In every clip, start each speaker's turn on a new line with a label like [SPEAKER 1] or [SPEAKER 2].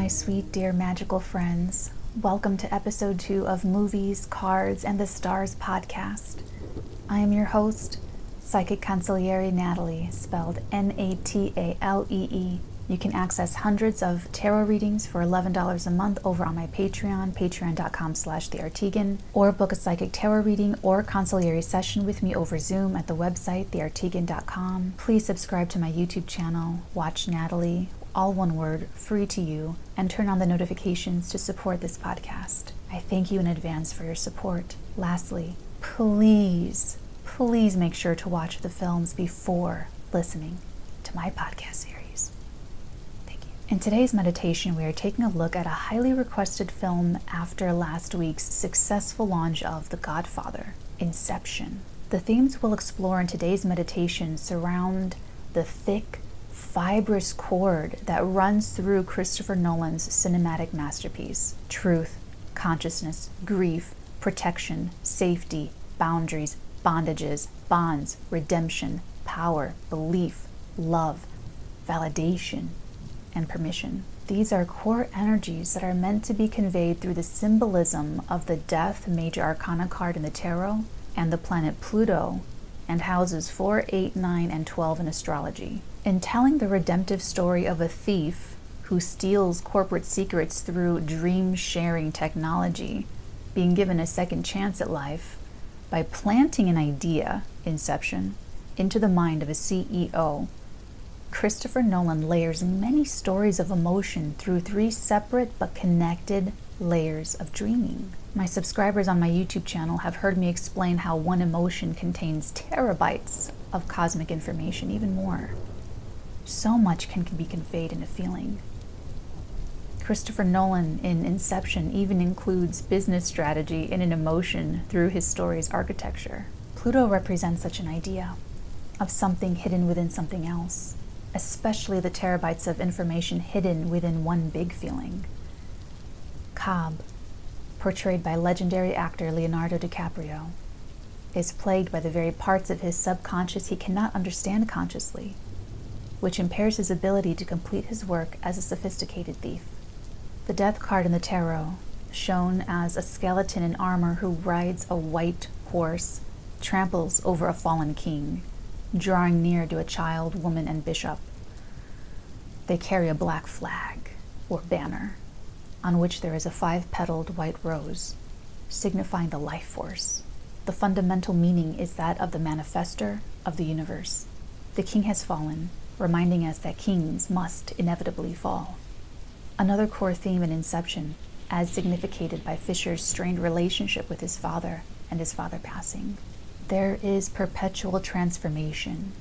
[SPEAKER 1] my sweet, dear, magical friends. Welcome to episode 2 of Movies, Cards, and the Stars podcast. I am your host, Psychic Consigliere Natalie, spelled Natalee. You can access hundreds of tarot readings for $11 a month over on my Patreon, patreon.com/theartigan, or book a psychic tarot reading or consigliere session with me over Zoom at the website, theartigan.com. Please subscribe to my YouTube channel, Watch Natalie, all one word, free to you, and turn on the notifications to support this podcast. I thank you in advance for your support. Lastly, please make sure to watch the films before listening to my podcast series. Thank you. In today's meditation, we are taking a look at a highly requested film after last week's successful launch of The Godfather, Inception. The themes we'll explore in today's meditation surround the thick, fibrous cord that runs through Christopher Nolan's cinematic masterpiece. Truth, consciousness, grief, protection, safety, boundaries, bondages, bonds, redemption, power, belief, love, validation, and permission. These are core energies that are meant to be conveyed through the symbolism of the Death Major Arcana card in the tarot and the planet Pluto, and houses 4, 8, 9, and 12 in astrology. In telling the redemptive story of a thief who steals corporate secrets through dream-sharing technology, being given a second chance at life by planting an idea, Inception, into the mind of a CEO, Christopher Nolan layers many stories of emotion through 3 separate but connected layers of dreaming. My subscribers on my YouTube channel have heard me explain how one emotion contains terabytes of cosmic information, even more. So much can be conveyed in a feeling. Christopher Nolan in Inception even includes business strategy in an emotion through his story's architecture. Pluto represents such an idea of something hidden within something else, especially the terabytes of information hidden within one big feeling. Cobb, portrayed by legendary actor Leonardo DiCaprio, is plagued by the very parts of his subconscious he cannot understand consciously, which impairs his ability to complete his work as a sophisticated thief. The Death card in the tarot, shown as a skeleton in armor who rides a white horse, tramples over a fallen king, drawing near to a child, woman, and bishop. They carry a black flag, or banner, on which there is a 5-petaled white rose, signifying the life force. The fundamental meaning is that of the manifestor of the universe. The king has fallen, reminding us that kings must inevitably fall. Another core theme in Inception, as significated by Fisher's strained relationship with his father and his father passing. There is perpetual transformation.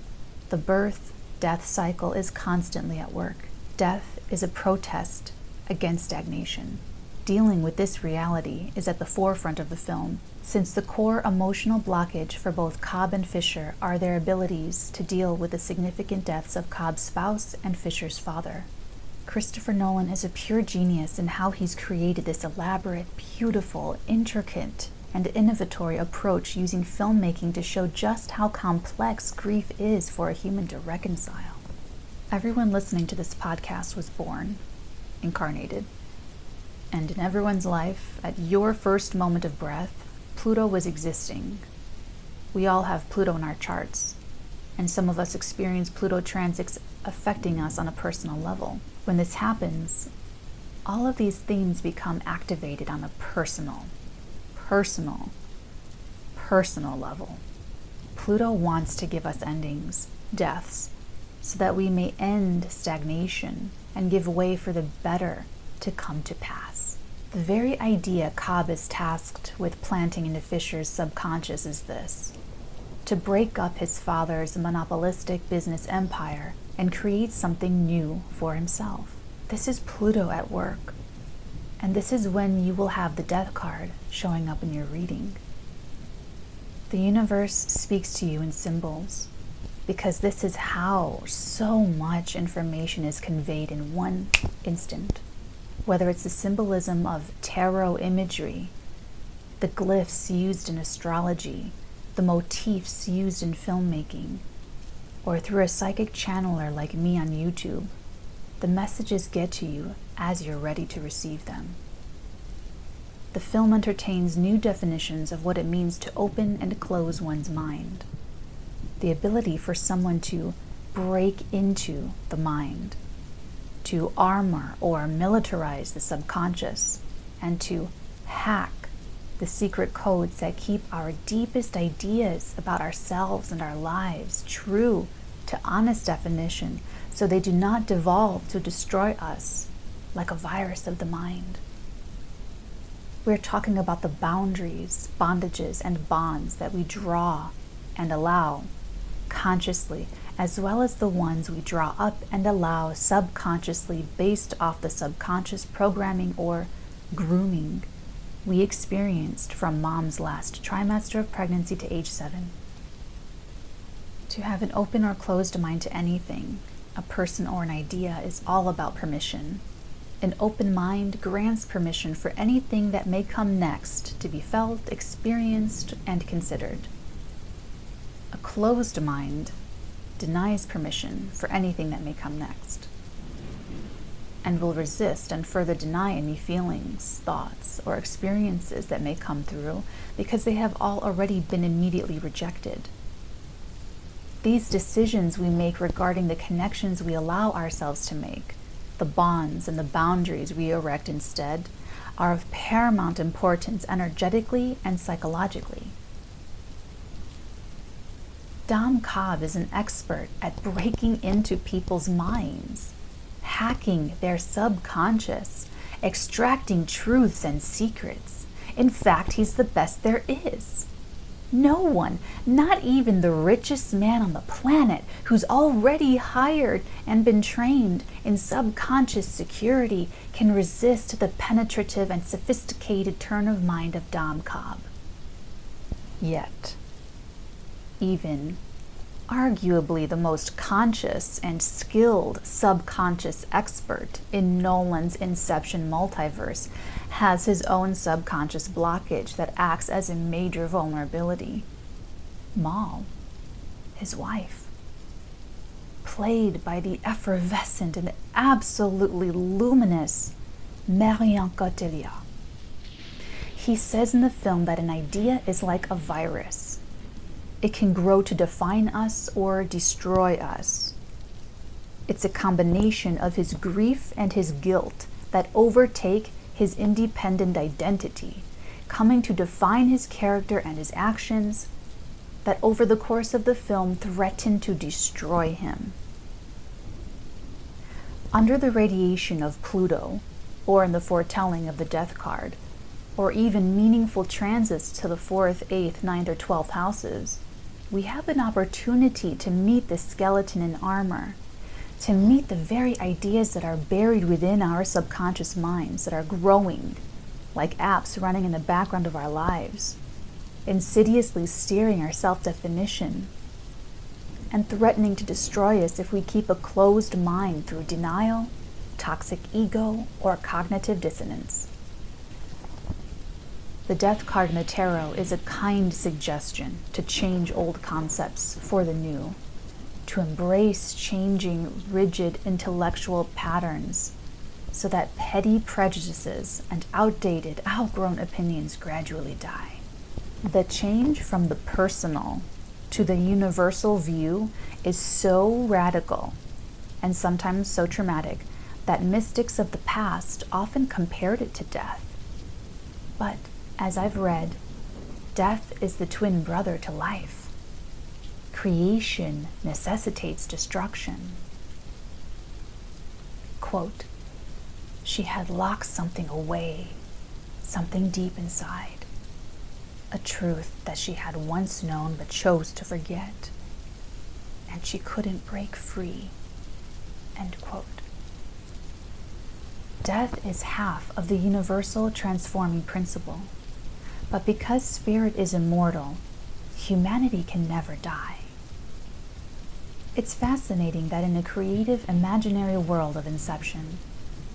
[SPEAKER 1] The birth-death cycle is constantly at work. Death is a protest against stagnation. Dealing with this reality is at the forefront of the film, since the core emotional blockage for both Cobb and Fisher are their abilities to deal with the significant deaths of Cobb's spouse and Fisher's father. Christopher Nolan is a pure genius in how he's created this elaborate, beautiful, intricate, and innovatory approach using filmmaking to show just how complex grief is for a human to reconcile. Everyone listening to this podcast was born, incarnated, and in everyone's life, at your first moment of breath, Pluto was existing. We all have Pluto in our charts, and some of us experience Pluto transits affecting us on a personal level. When this happens, all of these themes become activated on a personal level. Pluto wants to give us endings, deaths, so that we may end stagnation and give way for the better to come to pass. The very idea Cobb is tasked with planting into Fisher's subconscious is this: to break up his father's monopolistic business empire and create something new for himself. This is Pluto at work, and this is when you will have the Death card showing up in your reading. The universe speaks to you in symbols, because this is how so much information is conveyed in one instant. Whether it's the symbolism of tarot imagery, the glyphs used in astrology, the motifs used in filmmaking, or through a psychic channeler like me on YouTube, the messages get to you as you're ready to receive them. The film entertains new definitions of what it means to open and close one's mind. The ability for someone to break into the mind, to armor or militarize the subconscious, and to hack the secret codes that keep our deepest ideas about ourselves and our lives true to honest definition, so they do not devolve to destroy us like a virus of the mind. We're talking about the boundaries, bondages, and bonds that we draw and allow consciously, as well as the ones we draw up and allow subconsciously based off the subconscious programming or grooming we experienced from mom's last trimester of pregnancy to age 7. To have an open or closed mind to anything, a person or an idea, is all about permission. An open mind grants permission for anything that may come next to be felt, experienced, and considered. A closed mind denies permission for anything that may come next, and will resist and further deny any feelings, thoughts, or experiences that may come through because they have all already been immediately rejected. These decisions we make regarding the connections we allow ourselves to make, the bonds and the boundaries we erect instead, are of paramount importance energetically and psychologically. Dom Cobb is an expert at breaking into people's minds, hacking their subconscious, extracting truths and secrets. In fact, he's the best there is. No one, not even the richest man on the planet, who's already hired and been trained in subconscious security, can resist the penetrative and sophisticated turn of mind of Dom Cobb. Yet, even arguably the most conscious and skilled subconscious expert in Nolan's Inception multiverse has his own subconscious blockage that acts as a major vulnerability. Mal, his wife, played by the effervescent and absolutely luminous Marion Cotillard. He says in the film that an idea is like a virus. It can grow to define us or destroy us. It's a combination of his grief and his guilt that overtake his independent identity, coming to define his character and his actions, that over the course of the film threaten to destroy him. Under the radiation of Pluto, or in the foretelling of the death card, or even meaningful transits to the 4th, 8th, 9th, or 12th houses, we have an opportunity to meet the skeleton in armor, to meet the very ideas that are buried within our subconscious minds, that are growing like apps running in the background of our lives, insidiously steering our self-definition and threatening to destroy us if we keep a closed mind through denial, toxic ego, or cognitive dissonance. The death card in the tarot is a kind suggestion to change old concepts for the new, to embrace changing rigid intellectual patterns so that petty prejudices and outdated, outgrown opinions gradually die. The change from the personal to the universal view is so radical and sometimes so traumatic that mystics of the past often compared it to death. But as I've read, death is the twin brother to life. Creation necessitates destruction. Quote, "She had locked something away, something deep inside, a truth that she had once known but chose to forget, and she couldn't break free." End quote. Death is half of the universal transforming principle. But because spirit is immortal, humanity can never die. It's fascinating that in a creative, imaginary world of Inception,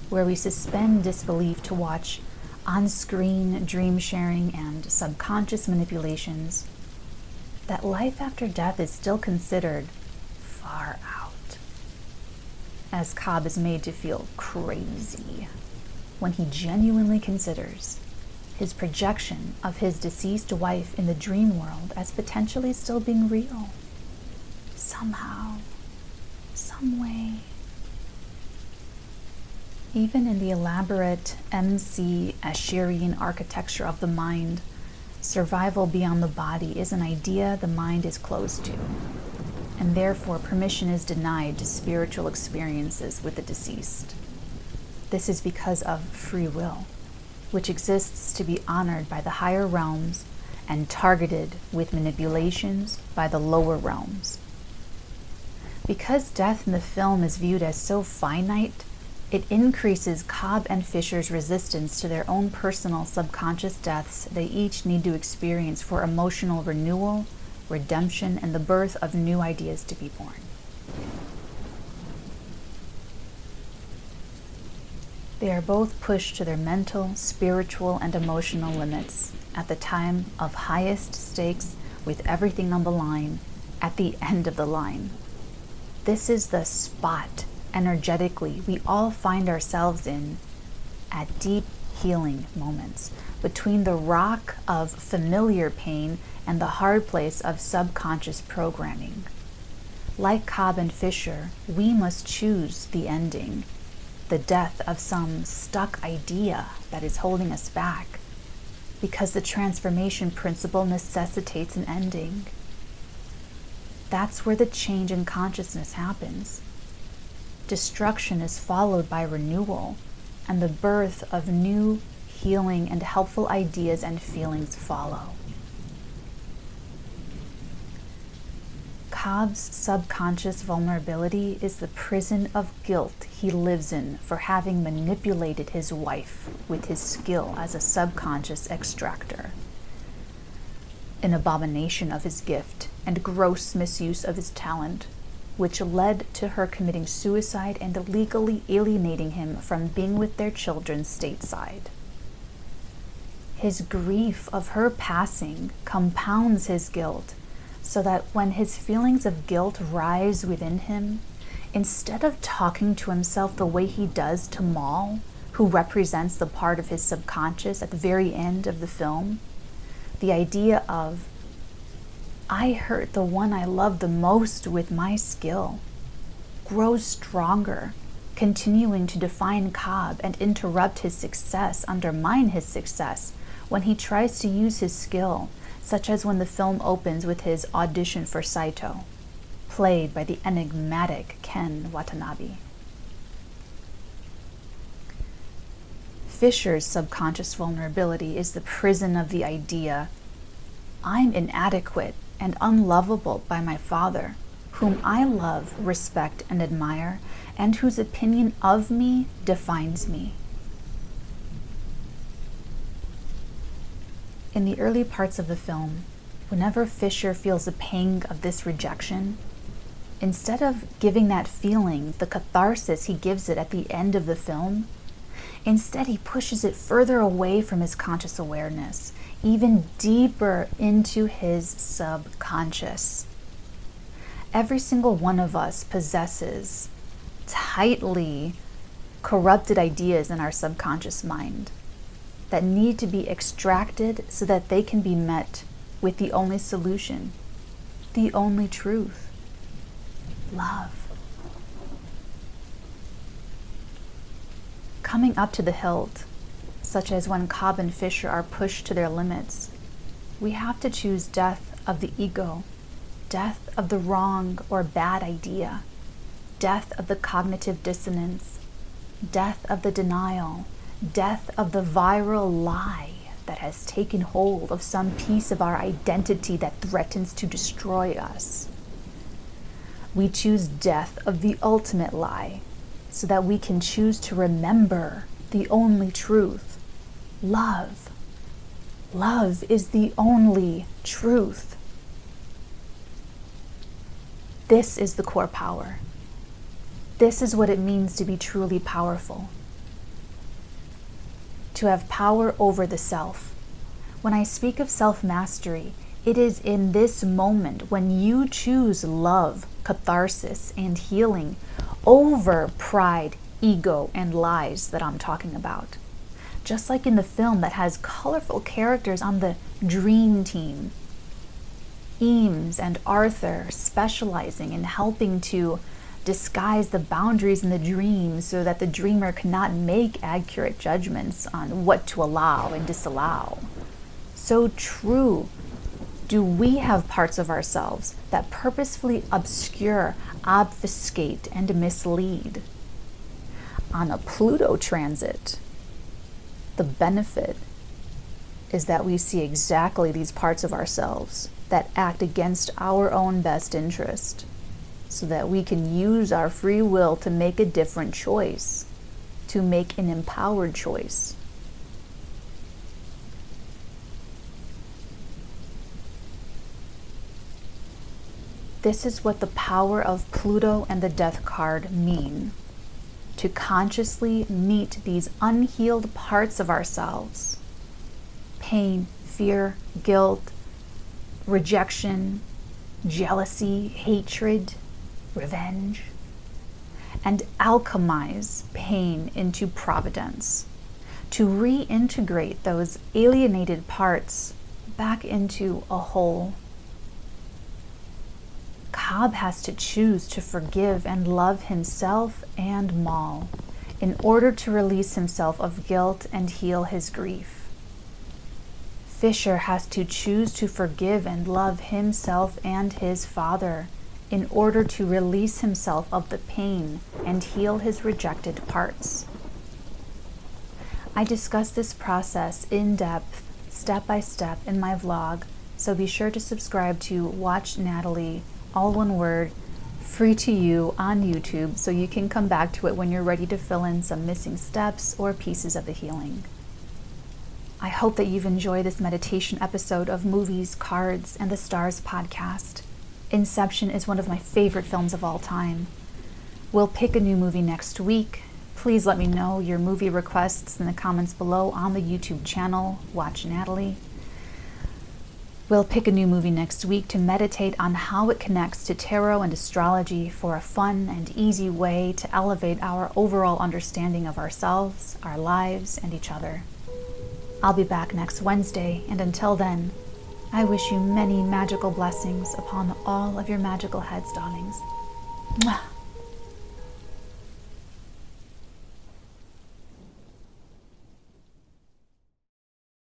[SPEAKER 1] where we suspend disbelief to watch on-screen dream sharing and subconscious manipulations, that life after death is still considered far out. as Cobb is made to feel crazy when he genuinely considers his projection of his deceased wife in the dream world as potentially still being real. Somehow, some way. Even in the elaborate MC Asherian architecture of the mind, survival beyond the body is an idea the mind is closed to, and therefore permission is denied to spiritual experiences with the deceased. This is because of free will, which exists to be honored by the higher realms and targeted with manipulations by the lower realms. Because death in the film is viewed as so finite, it increases Cobb and Fisher's resistance to their own personal subconscious deaths they each need to experience for emotional renewal, redemption, and the birth of new ideas to be born. They are both pushed to their mental, spiritual, and emotional limits at the time of highest stakes, with everything on the line at the end of the line. This is the spot energetically we all find ourselves in at deep healing moments, between the rock of familiar pain and the hard place of subconscious programming. Like Cobb and Fisher, we must choose the ending, the death of some stuck idea that is holding us back, because the transformation principle necessitates an ending. That's where the change in consciousness happens. Destruction is followed by renewal, and the birth of new, healing, and helpful ideas and feelings follow. Cobb's subconscious vulnerability is the prison of guilt he lives in for having manipulated his wife with his skill as a subconscious extractor. An abomination of his gift and gross misuse of his talent, which led to her committing suicide and illegally alienating him from being with their children stateside. His grief of her passing compounds his guilt, so that when his feelings of guilt rise within him, instead of talking to himself the way he does to Maul, who represents the part of his subconscious at the very end of the film, the idea of, I hurt the one I love the most with my skill, grows stronger, continuing to define Cobb and interrupt his success, undermine his success, when he tries to use his skill, such as when the film opens with his audition for Saito, played by the enigmatic Ken Watanabe. Fisher's subconscious vulnerability is the prison of the idea, I'm inadequate and unlovable by my father, whom I love, respect, and admire, and whose opinion of me defines me. In the early parts of the film, whenever Fisher feels the pang of this rejection, instead of giving that feeling the catharsis he gives it at the end of the film, instead he pushes it further away from his conscious awareness, even deeper into his subconscious. Every single one of us possesses tightly corrupted ideas in our subconscious mind that need to be extracted so that they can be met with the only solution, the only truth: love. Coming up to the hilt, such as when Cobb and Fisher are pushed to their limits, we have to choose death of the ego, death of the wrong or bad idea, death of the cognitive dissonance, death of the denial, death of the viral lie that has taken hold of some piece of our identity that threatens to destroy us. We choose death of the ultimate lie so that we can choose to remember the only truth: love. Love is the only truth. This is the core power. This is what it means to be truly powerful. To have power over the self. When I speak of self-mastery, it is in this moment when you choose love, catharsis, and healing over pride, ego, and lies that I'm talking about. Just like in the film that has colorful characters on the dream team. Eames and Arthur specializing in helping to disguise the boundaries in the dream so that the dreamer cannot make accurate judgments on what to allow and disallow. So true. Do we have parts of ourselves that purposefully obscure, obfuscate, and mislead? On a Pluto transit, the benefit is that we see exactly these parts of ourselves that act against our own best interest, so that we can use our free will to make a different choice, to make an empowered choice. This is what the power of Pluto and the Death card mean. To consciously meet these unhealed parts of ourselves. Pain, fear, guilt, rejection, jealousy, hatred, revenge, and alchemize pain into providence, to reintegrate those alienated parts back into a whole. Cobb has to choose to forgive and love himself and Maul in order to release himself of guilt and heal his grief. Fisher has to choose to forgive and love himself and his father in order to release himself of the pain and heal his rejected parts. I discuss this process in depth, step by step, in my vlog, so be sure to subscribe to Watch Natalie, all one word, free to you on YouTube, so you can come back to it when you're ready to fill in some missing steps or pieces of the healing. I hope that you've enjoyed this meditation episode of Movies, Cards, and the Stars podcast. Inception is one of my favorite films of all time. We'll pick a new movie next week. Please let me know your movie requests in the comments below on the YouTube channel, Watch Natalie. We'll pick a new movie next week to meditate on how it connects to tarot and astrology for a fun and easy way to elevate our overall understanding of ourselves, our lives, and each other. I'll be back next Wednesday, and until then, I wish you many magical blessings upon all of your magical heads, darlings. Mwah.